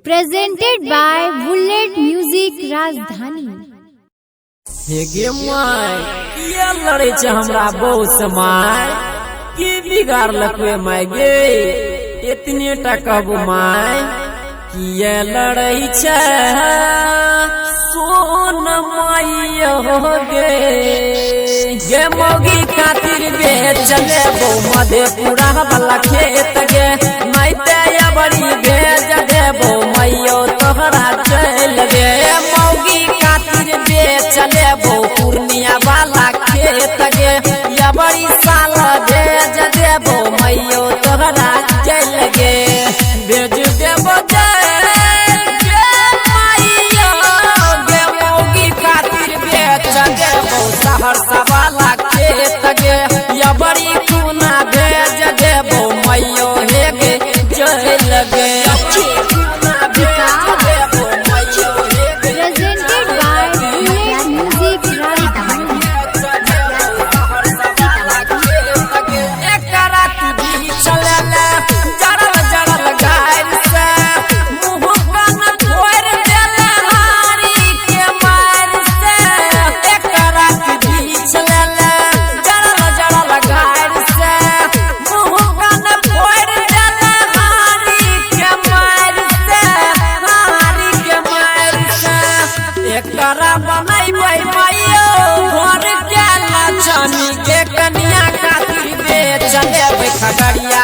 presented by Bullet Music राजधानी। हे गे माय किया लड़े छ हमरा बहु समय की बिगाड़ लखवे माय गे इतने टका माय किया लड़े छ सोन माय हो गे मोगी खातिर बेच ले बो मधेपुरा वाला खेत गे नहीं ते बड़ी भेज देबो मैयो तोहरा चल गे मौगी खातिर बेच लेबो पूर्णिया वाला खेत गे या बड़ी साल भेज देबो मैयो तोहरा चल गे भेज देबो मौगी खातिर बेच देबो सहरसा वाला खेत गे या बड़ी खूना भेज देबो मैयो हे गे चल गे के कन्या खातिर बेच लेबै खगड़िया